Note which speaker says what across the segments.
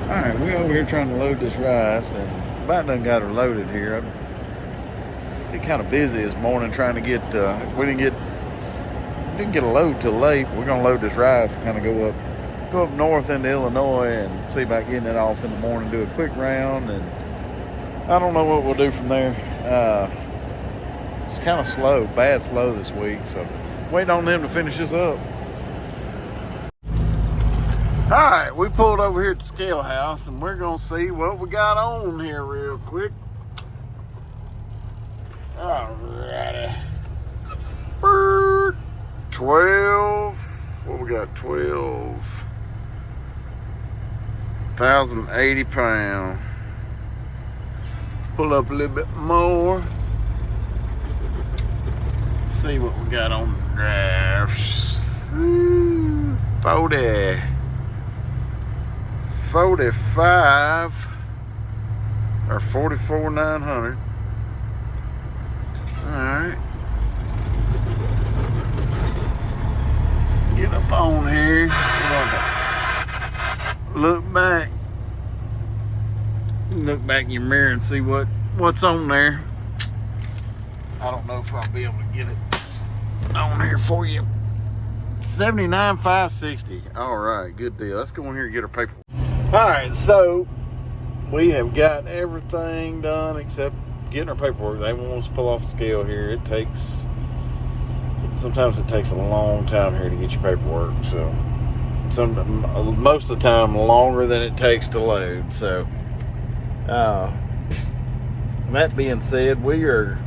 Speaker 1: Alright, we over here trying to load this rice, and about done got her loaded here. I get kind of busy this morning trying to get, we didn't get a load till late. We're gonna load this rice and kind of go up north into Illinois and see about getting it off in the morning, do a quick round, and I don't know what we'll do from there. It's kind of slow, bad slow this week, so waiting on them to finish this up. Alright, we pulled over here at the scale house and we're gonna see what we got on here real quick. Alrighty. 12, what we got, 12,080 pounds. Pull up a little bit more. See what we got on the drive. 45 or 44,900. Alright. Get up on here. Look back. Look back in your mirror and see what's on there. I don't know if I'll be able to get it on here for you. 79,560. Alright, good deal. Let's go in here and get our paperwork. Alright, so we have got everything done except getting our paperwork. They want us to pull off the scale here. Sometimes it takes a long time here to get your paperwork. So most of the time longer than it takes to load. So that being said, we are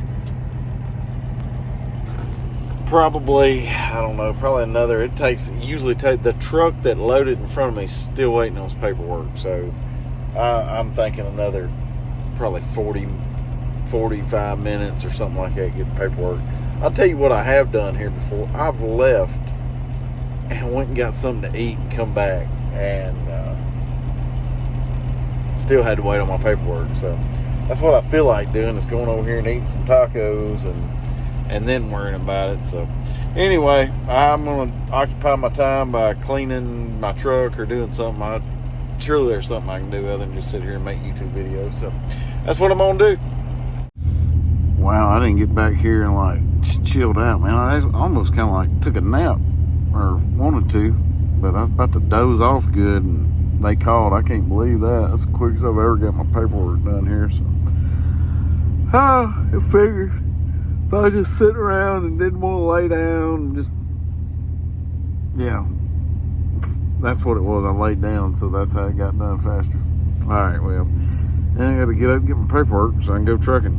Speaker 1: probably, I don't know, probably another, usually the truck that loaded in front of me is still waiting on his paperwork. So I'm thinking another probably 45 minutes or something like that to get the paperwork. I'll tell you what I have done here before. I've left and went and got something to eat and come back and still had to wait on my paperwork. So that's what I feel like doing, is going over here and eating some tacos and then worrying about it. So anyway, I'm going to occupy my time by cleaning my truck or doing something. Surely there's something I can do other than just sit here and make YouTube videos. So that's what I'm going to do. Wow, I didn't get back here and like just chilled out, man. I almost kind of like took a nap, or wanted to, but I was about to doze off good and they called. I can't believe that. That's the quickest I've ever got my paperwork done here. So it figures. If I just sit around and didn't want to lay down, that's what it was. I laid down, so that's how it got done faster. All right, well, now I got to get up and get my paperwork so I can go trucking.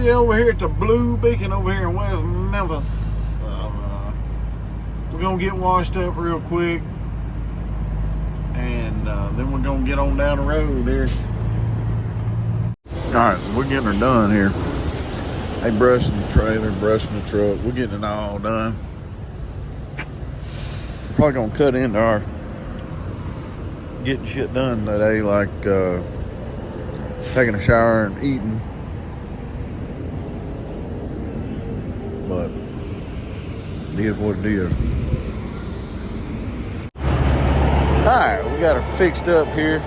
Speaker 1: you over here at the Blue Beacon over here in West Memphis. We're gonna get washed up real quick, and then we're gonna get on down the road there. All right, so we're getting her done here. They brushing the trailer, brushing the truck. We're getting it all done. We're probably gonna cut into our getting shit done today, like taking a shower and eating. But it is what it is. Alright, we got her fixed up here.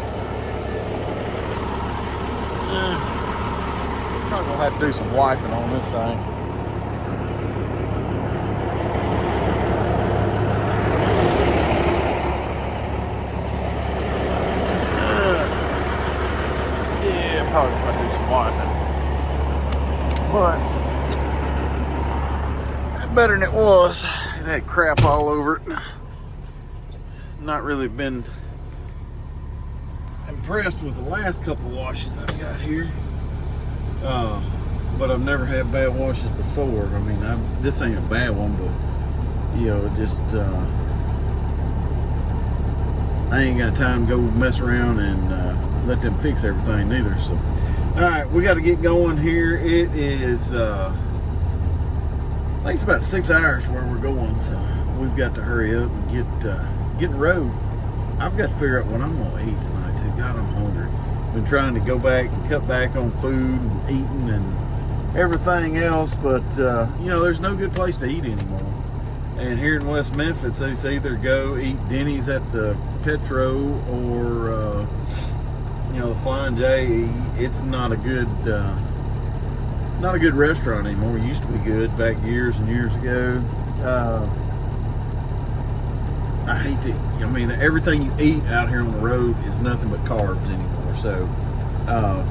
Speaker 1: Probably gonna have to do some wiping on this thing. Yeah, probably gonna have to do some wiping. But better than it was. It had crap all over it. Not really been impressed with the last couple of washes I've got here. But I've never had bad washes before. I mean, this ain't a bad one, but you know, just I ain't got time to go mess around and let them fix everything neither. So, all right, we got to get going here. It is. I think it's about 6 hours where we're going, so we've got to hurry up and get in the road. I've got to figure out what I'm going to eat tonight, too. God, I'm hungry. Been trying to go back and cut back on food and eating and everything else, but, you know, there's no good place to eat anymore. And here in West Memphis, it's either go eat Denny's at the Petro or, you know, the Flying J. It's not a good... not a good restaurant anymore. It used to be good back years and years ago. I hate to, I mean, everything you eat out here on the road is nothing but carbs anymore. So, I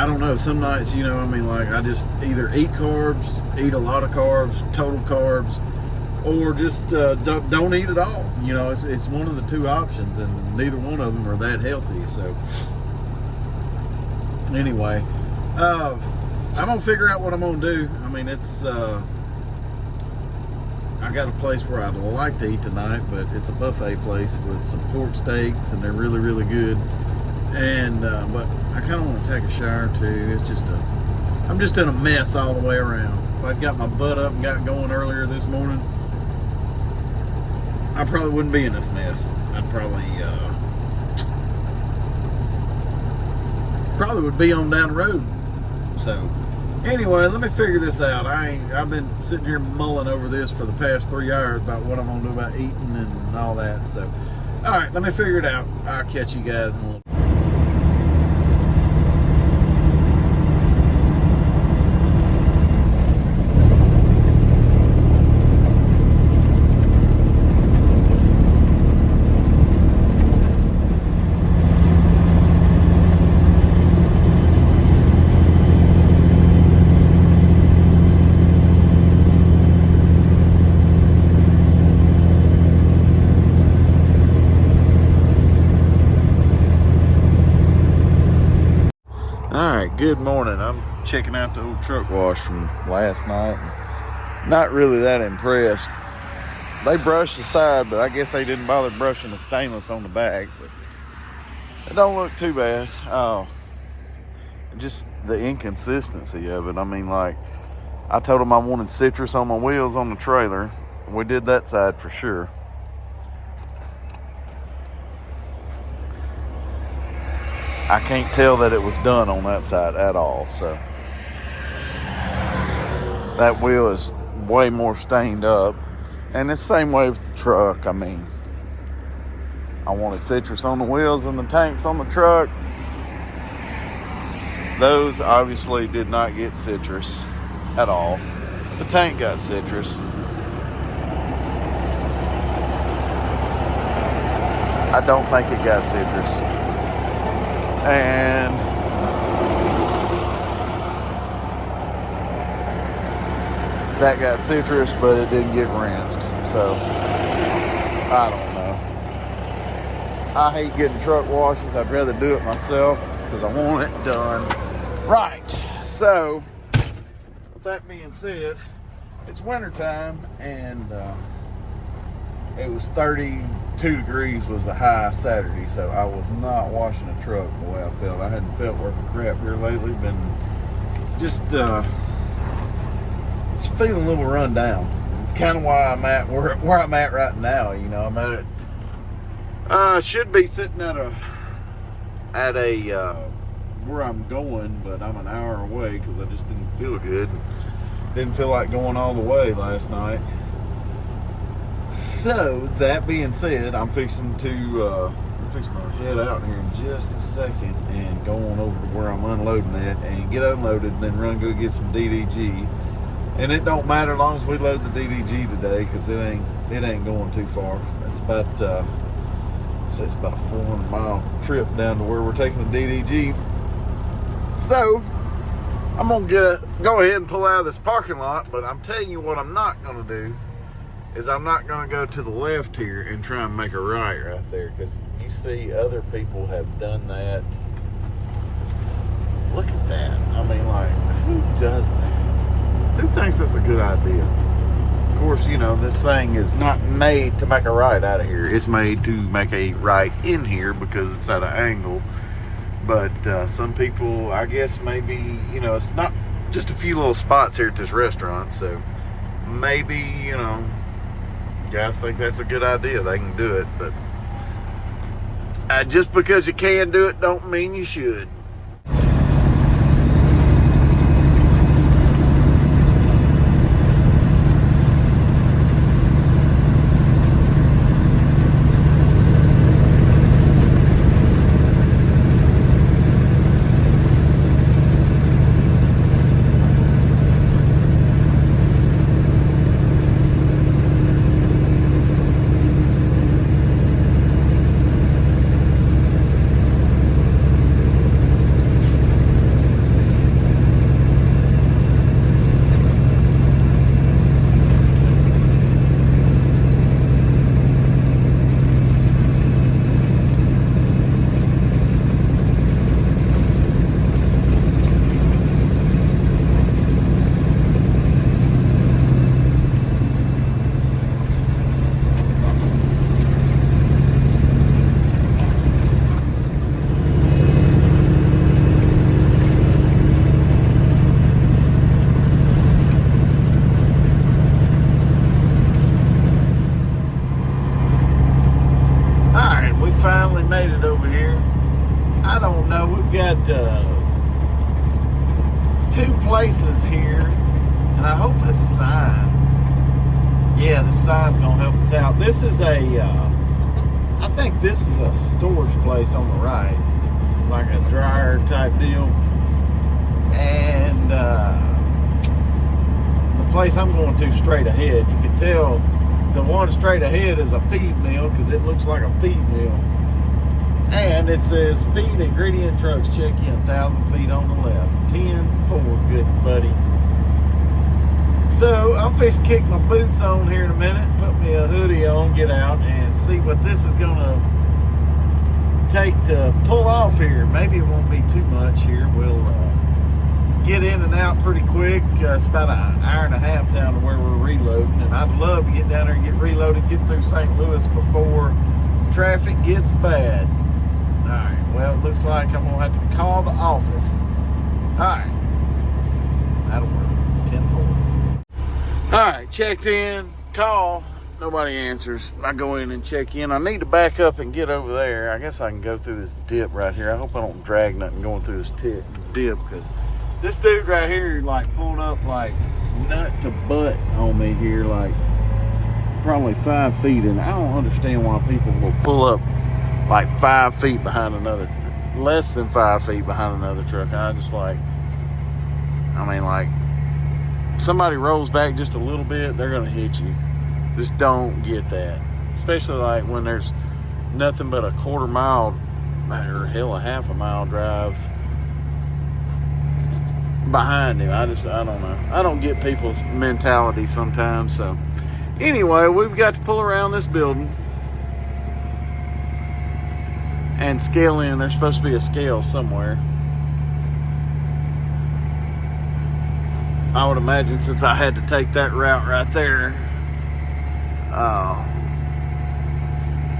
Speaker 1: don't know. Some nights, you know, I mean, like I just either eat carbs, eat a lot of carbs, total carbs, or just don't eat at all. You know, it's one of the two options, and neither one of them are that healthy. So, anyway, I'm gonna figure out what I'm gonna do. I mean, it's I got a place where I'd like to eat tonight, but it's a buffet place with some pork steaks, and they're really, really good. And but I kind of want to take a shower too. It's just I'm just in a mess all the way around. If I'd got my butt up and got going earlier this morning, I probably wouldn't be in this mess. I'd probably would be on down the road. So anyway, let me figure this out. I've been sitting here mulling over this for the past 3 hours about what I'm gonna do about eating and all that. So, all right, let me figure it out. I'll catch you guys in a little. Good morning. I'm checking out the old truck wash from last night. Not really that impressed. They brushed the side, but I guess they didn't bother brushing the stainless on the back. But it don't look too bad. Just the inconsistency of it. I mean, like, I told them I wanted citrus on my wheels on the trailer. We did that side for sure. I can't tell that it was done on that side at all. So that wheel is way more stained up. And it's the same way with the truck. I mean, I wanted citrus on the wheels and the tanks on the truck. Those obviously did not get citrus at all. The tank got citrus. I don't think it got citrus. And that got citrus, but it didn't get rinsed. So, I don't know. I hate getting truck washes. I'd rather do it myself because I want it done right. So, that being said, it's wintertime, and it was 32 degrees was the high Saturday, so I was not washing a truck the way I felt. I hadn't felt worth a crap here lately. Been just feeling a little run down. It's kind of why I'm at where I'm at right now. You know, I'm at it. I should be sitting at a where I'm going, but I'm an hour away because I just didn't feel good. Didn't feel like going all the way last night. So that being said, I'm fixing to head out here in just a second and go on over to where I'm unloading at and get unloaded, and then run go get some DDG. And it don't matter as long as we load the DDG today, because it ain't going too far. It's about it's about a 400-mile trip down to where we're taking the DDG. So I'm gonna go ahead and pull out of this parking lot, but I'm telling you what I'm not gonna do is I'm not gonna go to the left here and try and make a right there, because you see other people have done that. Look at that. I mean, like, who does that? Who thinks that's a good idea? Of course, you know, this thing is not made to make a right out of here. It's made to make a right in here because it's at an angle. But some people, I guess, maybe, you know, it's not just a few little spots here at this restaurant, so maybe, you know, guys think that's a good idea. They can do it, but just because you can do it don't mean you should. Finally made it over here. I don't know, we've got 2 places here, and I hope this sign, yeah, the sign's gonna help us out. This is I think this is a storage place on the right, like a dryer type deal, and the place I'm going to straight ahead, you can tell the one straight ahead is a feed mill because it looks like a feed mill. And it says feed ingredient trucks check in 1,000 feet on the left. 10-4, good buddy. So I'm fixing to kick my boots on here in a minute, put me a hoodie on, get out, and see what this is gonna take to pull off here. Maybe it won't be too much here. We'll get in and out pretty quick. It's about an hour and a half down to where we're reloading, and I'd love to get down there and get reloaded, get through St. Louis before traffic gets bad. All right, well, it looks like I'm gonna have to call the office. All right, that'll work. 10-4. All right, checked in, call, nobody answers. I go in and check in. I need to back up and get over there. I guess I can go through this dip right here. I hope I don't drag nothing going through this dip, because this dude right here, like, pulled up like nut to butt on me here, like probably 5 feet, and I don't understand why people will pull up like 5 feet behind another, less than 5 feet behind another truck. I just like, I mean, like, somebody rolls back just a little bit, they're gonna hit you. Just don't get that, especially like when there's nothing but a quarter mile or hell, a half a mile drive behind him. I don't know. I don't get people's mentality sometimes. So anyway, we've got to pull around this building and scale in. There's supposed to be a scale somewhere. I would imagine since I had to take that route right there.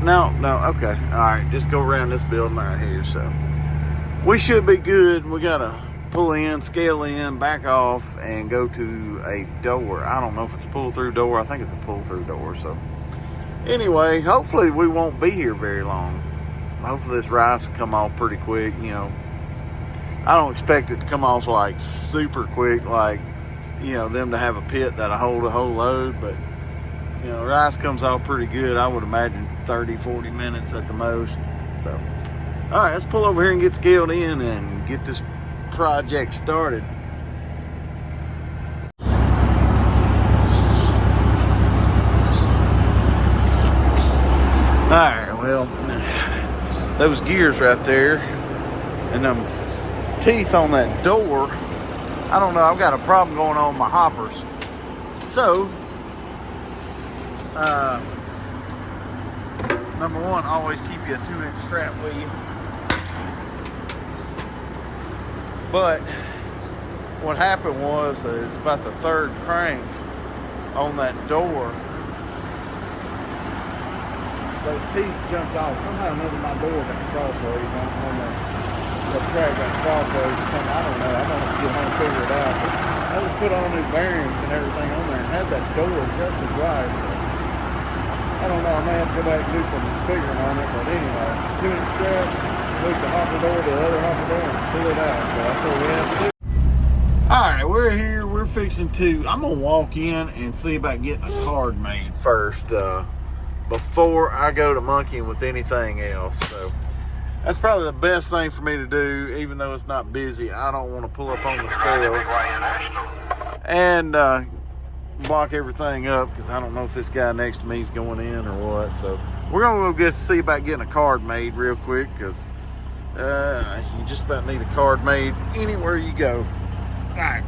Speaker 1: No, okay. All right, just go around this building right here. So we should be good. We got to pull in, scale in, back off, and go to a door. I don't know if it's a pull-through door. I think it's a pull-through door. So anyway, hopefully we won't be here very long. Hopefully this rice will come off pretty quick. You know, I don't expect it to come off like super quick, like, you know, them to have a pit that'll hold a whole load, but you know, rice comes off pretty good. I would imagine 30-40 minutes at the most. So all right, let's pull over here and get scaled in and get this project started. All right, well, those gears right there and them teeth on that door, I don't know, I've got a problem going on with my hoppers. So number one, always keep you a 2-inch strap with you. But what happened was, it's about the third crank on that door, those teeth jumped off. Somehow or another my door got crossways on the track, got crossways or something. I don't know. I'm gonna get home and figure it out. But I just put on new bearings and everything on there and had that door adjusted right. So I don't know. I may have to go back and do some figuring on it. But anyway, 2-inch strap, move the hopper door to the other hopper door and pull it out. So that's what we have to do. All right, we're here. We're fixing to. I'm gonna walk in and see about getting a card made first. Before I go to monkeying with anything else. So that's probably the best thing for me to do, even though it's not busy. I don't want to pull up on the scales and block everything up, because I don't know if this guy next to me is going in or what. So we're gonna go see about getting a card made real quick, because you just about need a card made anywhere you go. All right.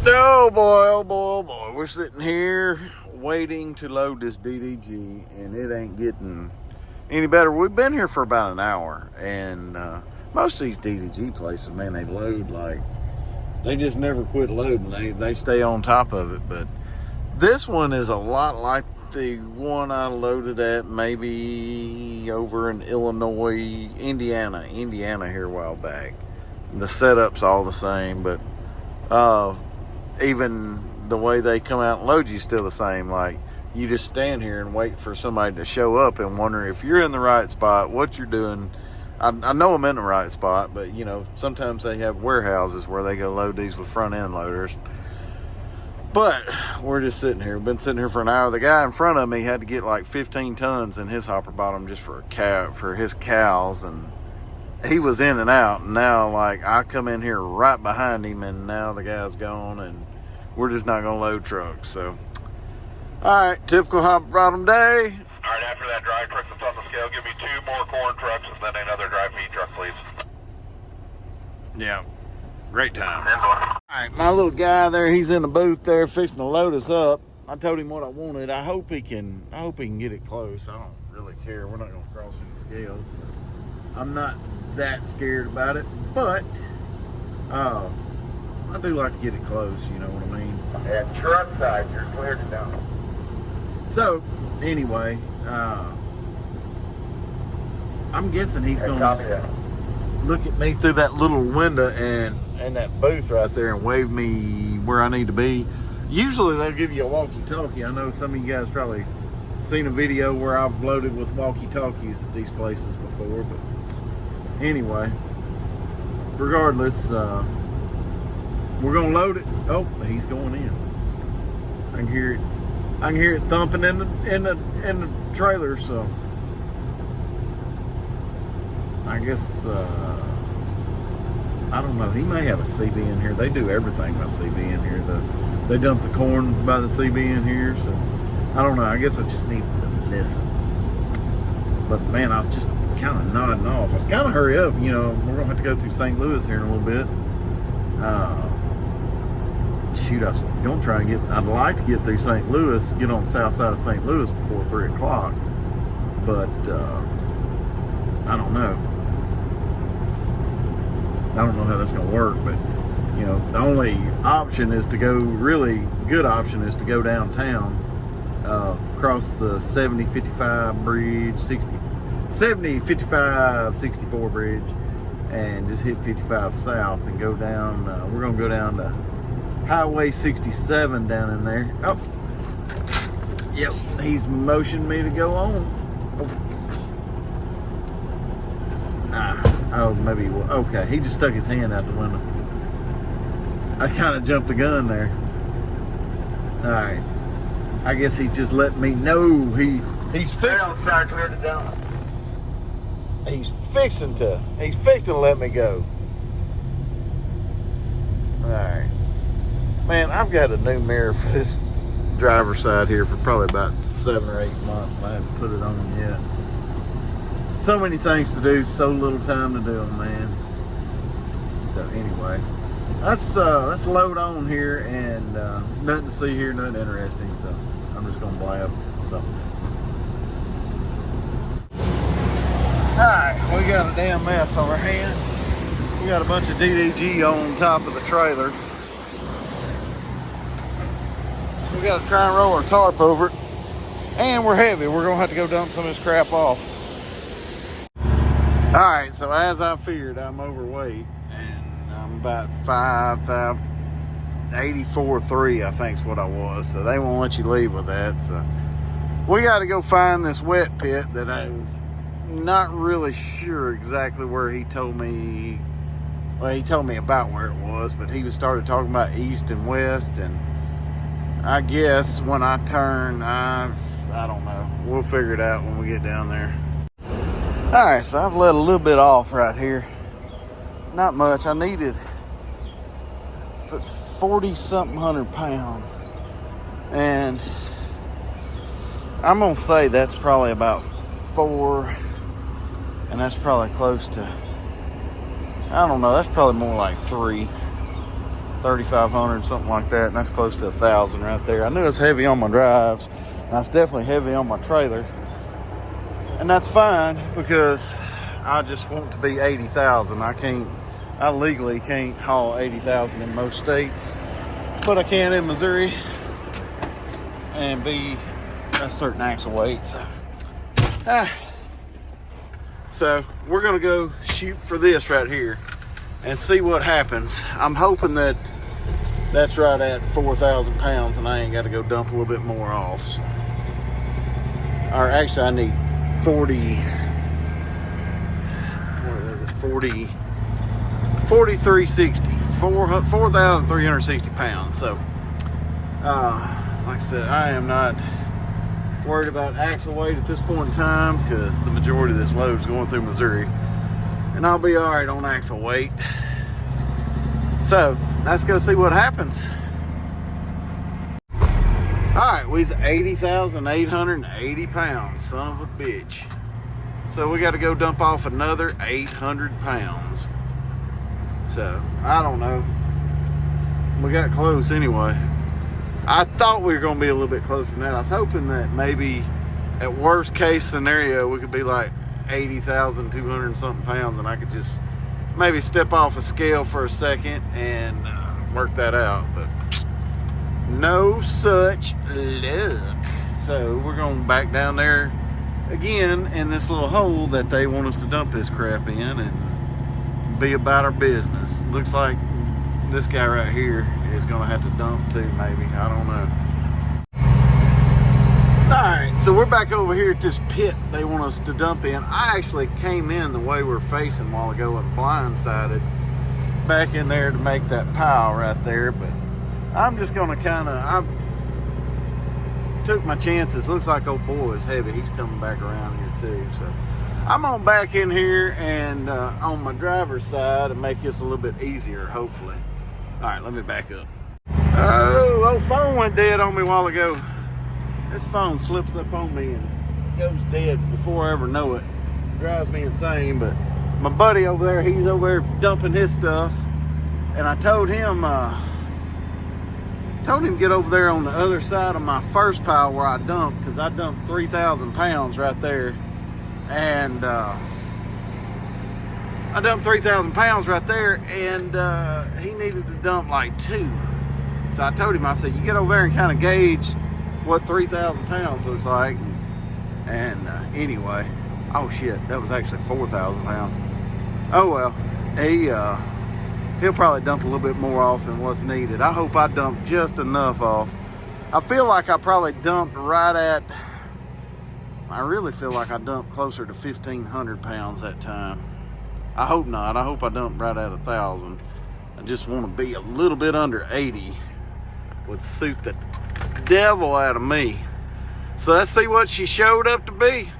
Speaker 1: Oh boy, we're sitting here waiting to load this DDG, and it ain't getting any better. We've been here for about an hour, and most of these DDG places, man, they load like, they just never quit loading. They stay on top of it. But this one is a lot like the one I loaded at maybe over in Illinois, Indiana here a while back. The setup's all the same, but even the way they come out and load you is still the same. Like, you just stand here and wait for somebody to show up and wonder if you're in the right spot, what you're doing. I know I'm in the right spot, but you know, sometimes they have warehouses where they go load these with front end loaders. But we're just sitting here. We've been sitting here for an hour. The guy in front of me had to get like 15 tons in his hopper bottom just for his cows, and he was in and out. And now, like, I come in here right behind him, and now the guy's gone, and we're just not gonna load trucks. So, all right, typical hopper bottom day.
Speaker 2: All right, after that dry truck that's on the scale, give me 2 more corn trucks and then another dry feed truck, please.
Speaker 1: Yeah, great times. All right, my little guy there, he's in the booth there fixing to load us up. I told him what I wanted. I hope he can get it close. I don't really care. We're not gonna cross any scales. I'm not that scared about it, but I do like to get it close, you know what I mean?
Speaker 2: At truck side, you're cleared to down.
Speaker 1: So, anyway, I'm guessing he's going to look at me through that little window and that booth right there and wave me where I need to be. Usually they'll give you a walkie-talkie. I know some of you guys probably seen a video where I've loaded with walkie-talkies at these places before, but anyway, regardless, we're gonna load it. Oh, he's going in. I can hear it thumping in the trailer. So I guess I don't know. He may have a CB in here. They do everything by CB in here. They dump the corn by the CB in here. So I don't know. I guess I just need to listen. But man, I was just kind of nodding off. I was kind of hurry up. You know, we're gonna have to go through St. Louis here in a little bit. Shoot, I was gonna try and get. I'd like to get through St. Louis, get on the south side of St. Louis before 3 o'clock, but I don't know. I don't know how that's gonna work, but You know, the only option is to go, really good option is to go downtown, across the 70-55 bridge, 70-55-64 bridge, and just hit 55 south and go down. We're gonna go down to Highway 67 down in there. Oh, yep, he's motioned me to go on. Oh, maybe, okay, he just stuck his hand out the window. I kind of jumped the gun there. All right, I guess he's just letting me know he's fixing. He's fixing to let me go. All right, man, I've got a new mirror for this driver's side here for probably about 7 or 8 months, and I haven't put it on yet. So many things to do, so little time to do them, man. So anyway, let's load on here, and nothing to see here, nothing interesting, so I'm just gonna blab. So, alright, we got a damn mess on our hand. We got a bunch of DDG on top of the trailer. We gotta try and roll our tarp over it, and we're heavy. We're gonna have to go dump some of this crap off. All right, so as I feared, I'm overweight, and I'm about 5'84", I think is what I was. So they won't let you leave with that. So we got to go find this wet pit that I'm not really sure exactly where he told me. Well, he told me about where it was, but he started talking about east and west, and I guess when I turn, I don't know. We'll figure it out when we get down there. All right, so I've let a little bit off right here. Not much. I needed 40-something hundred pounds. And I'm going to say that's probably about 4. And that's probably close to, I don't know, that's probably more like 3,500, something like that. And that's close to 1,000 right there. I knew it's heavy on my drives. And it's definitely heavy on my trailer. And that's fine, because I just want to be 80,000. I legally can't haul 80,000 in most states, but I can in Missouri, and be a certain axle weight. So we're gonna go shoot for this right here and see what happens. I'm hoping that that's right at 4,000 pounds, and I ain't got to go dump a little bit more off. So. Or actually, I need 4,360 pounds. So like I said, I am not worried about axle weight at this point in time, because the majority of this load is going through Missouri, and I'll be all right on axle weight. So let's go see what happens. All right, we's 80,880 pounds, son of a bitch. So we got to go dump off another 800 pounds. So I don't know. We got close anyway. I thought we were going to be a little bit closer than that. I was hoping that maybe at worst case scenario, we could be like 80,200 and something pounds, and I could just maybe step off a scale for a second and work that out. But no such luck. So we're going back down there again in this little hole that they want us to dump this crap in, and be about our business. Looks like this guy right here is going to have to dump too, maybe. I don't know. Alright, so we're back over here at this pit they want us to dump in. I actually came in the way we're facing a while ago and blindsided back in there to make that pile right there, but I'm just going to I took my chances. Looks like old boy is heavy. He's coming back around here too. So I'm going back in here and on my driver's side and make this a little bit easier, hopefully. All right, let me back up. Oh, old phone went dead on me a while ago. This phone slips up on me and goes dead before I ever know it. Drives me insane, but my buddy over there, he's over there dumping his stuff, and I told him to get over there on the other side of my first pile where I dumped, because I dumped 3,000 pounds right there, and I dumped 3,000 pounds right there, and he needed to dump like 2. So I told him, I said, you get over there and kind of gauge what 3,000 pounds looks like. And anyway, oh shit, that was actually 4,000 pounds. Oh well, he'll probably dump a little bit more off than what's needed. I hope I dumped just enough off. I feel like I probably dumped right at, I really feel like I dumped closer to 1,500 pounds that time. I hope not. I hope I dumped right at 1,000. I just want to be a little bit under 80. Would suit the devil out of me. So let's see what she showed up to be.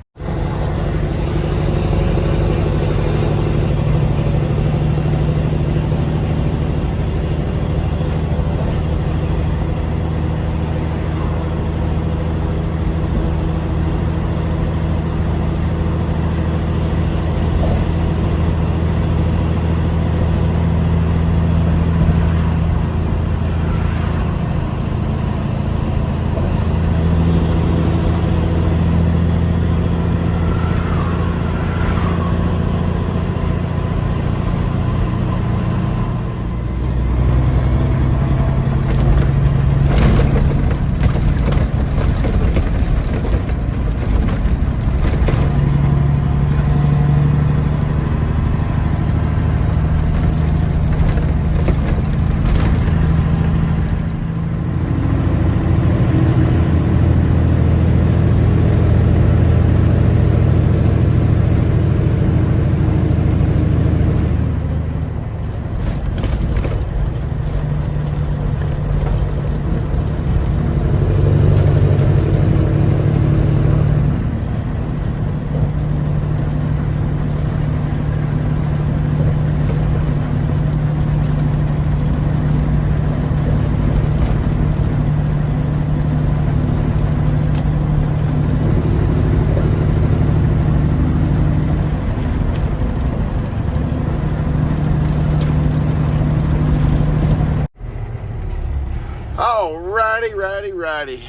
Speaker 1: Righty.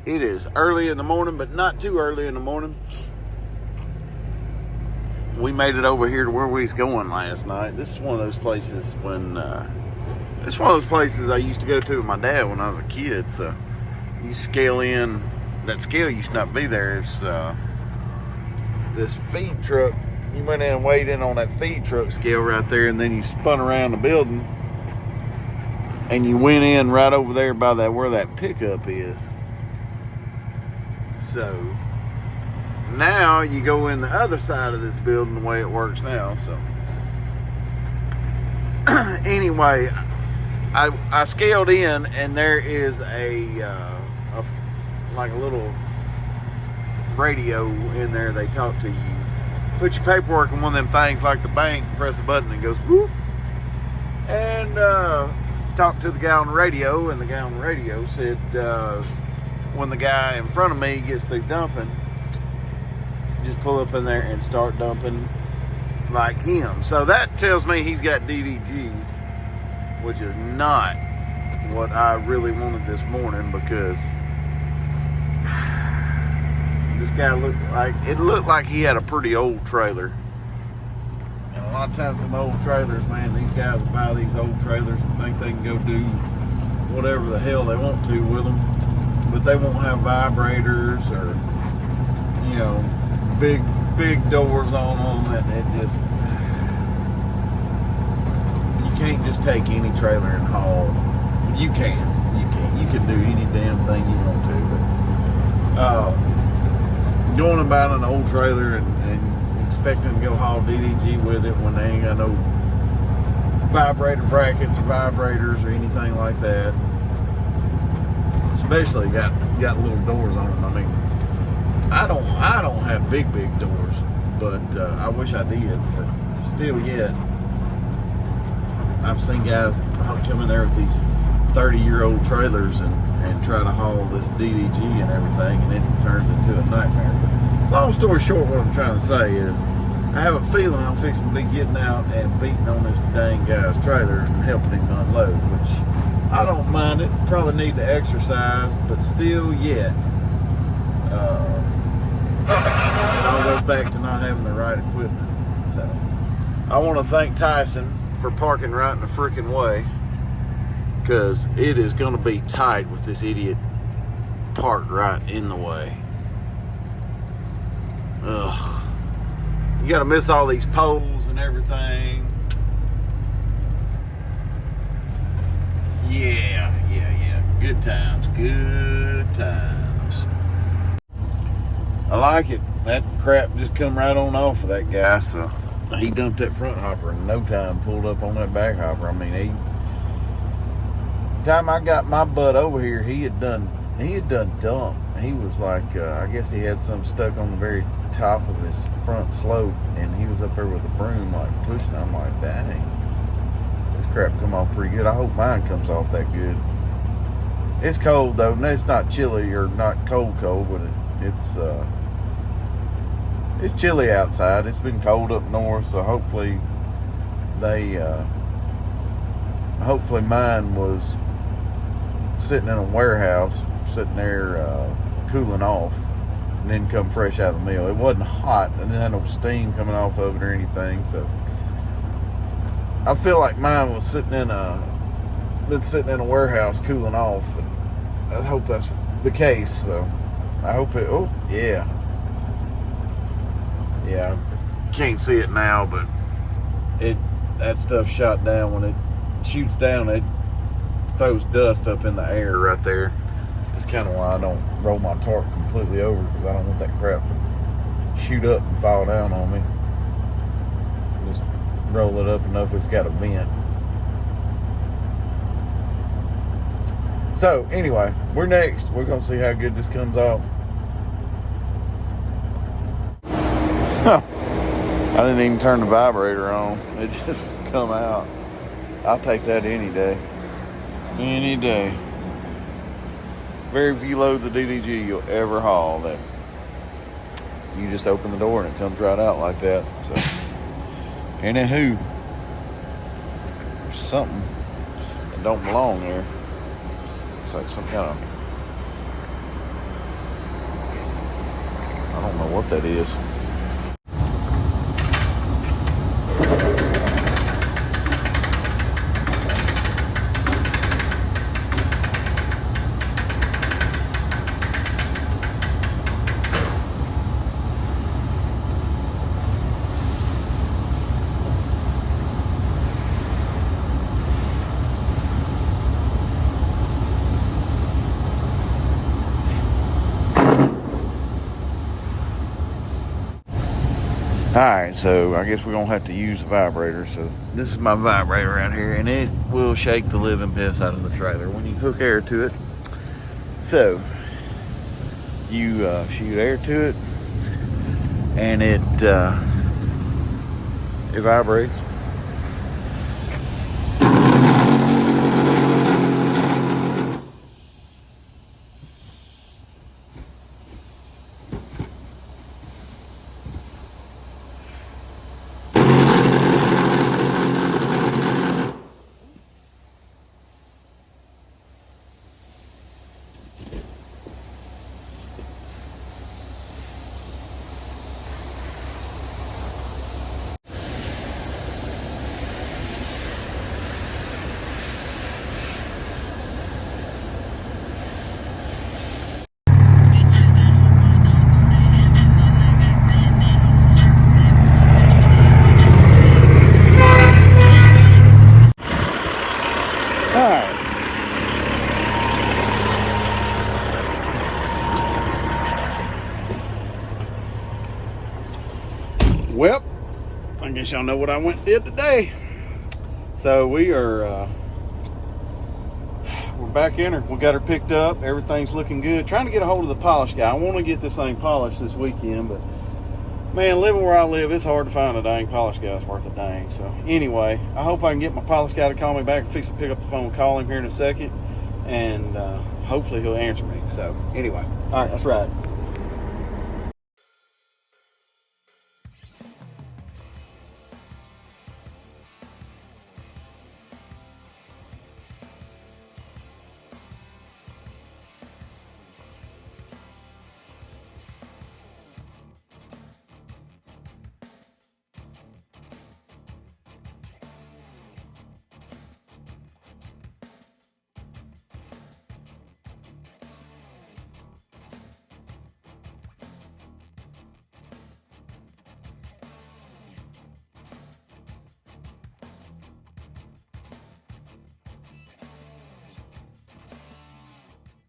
Speaker 1: It is early in the morning, but not too early in the morning. We made it over here to where we was going last night. This is one of those places it's one of those places I used to go to with my dad when I was a kid. So you scale in, that scale used to not be there. It's this feed truck. You went in and weighed in on that feed truck scale right there, and then you spun around the building. And you went in right over there by that where that pickup is. So now you go in the other side of this building the way it works now. So anyway, I scaled in, and there is like a little radio in there. They talk to you. Put your paperwork in one of them things like the bank. Press a button and it goes whoop. And talked to the guy on the radio, and the guy on the radio said when the guy in front of me gets through dumping, just pull up in there and start dumping like him. So that tells me he's got DDG, which is not what I really wanted this morning, because this guy looked like he had a pretty old trailer. And a lot of times some old trailers, man, these guys will buy these old trailers and think they can go do whatever the hell they want to with them. But they won't have vibrators or, you know, big doors on them. And it just, you can't just take any trailer and haul. You can do any damn thing you want to. But going and buying an old trailer and expecting to go haul DDG with it when they ain't got no vibrator brackets or vibrators or anything like that, especially got little doors on them. I mean, I don't have big doors, but I wish I did. But still, yet I've seen guys come in there with these 30-year-old trailers and try to haul this DDG and everything, and it turns into a nightmare. But long story short, what I'm trying to say is, I have a feeling I'm fixing to be getting out and beating on this dang guy's trailer and helping him unload, which I don't mind it. Probably need to exercise, but still yet. And I'll go goes back to not having the right equipment. So I want to thank Tyson for parking right in the freaking way, because it is going to be tight with this idiot parked right in the way. Ugh. You got to miss all these poles and everything. Yeah. Good times. Good times. I like it. That crap just come right on off of that guy. So he dumped that front hopper in no time, pulled up on that back hopper. I mean, time I got my butt over here, he had done dumped. He was like, I guess he had something stuck on the very top of his front slope, and he was up there with a broom, like pushing. I'm like, dang, this crap come off pretty good. I hope mine comes off that good. It's cold though. No, it's not chilly or not cold, but it's chilly outside. It's been cold up north, so hopefully mine was sitting in a warehouse, sitting there cooling off, and then come fresh out of the mill. It wasn't hot, and it had no steam coming off of it or anything. So I feel like mine was sitting in a warehouse cooling off, and I hope that's the case. So I hope it. Oh yeah. Can't see it now, but that stuff shot down. When it shoots down, it throws dust up in the air right there. That's kind of why I don't roll my tarp completely over, because I don't want that crap to shoot up and fall down on me. Just roll it up enough it's got a vent. So anyway, we're next. We're gonna see how good this comes off. I didn't even turn the vibrator on. It just come out. I'll take that any day. Any day. Very few loads of DDG you'll ever haul that you just open the door and it comes right out like that. So, anywho, there's something that don't belong there. It's like some kind of, I don't know what that is. Alright, so I guess we're going to have to use the vibrator. So this is my vibrator right here, and it will shake the living piss out of the trailer when you hook air to it. So you shoot air to it, and it vibrates. Well, I guess y'all know what I went and did today. So we're back in her. We got her picked up. Everything's looking good. Trying to get a hold of the polish guy. I want to get this thing polished this weekend, but man, living where I live, it's hard to find a dang polish guy that's worth a dang. So anyway, I hope I can get my polish guy to call me back and fix to pick up the phone, call him here in a second, and hopefully he'll answer me. So anyway, all right, that's right.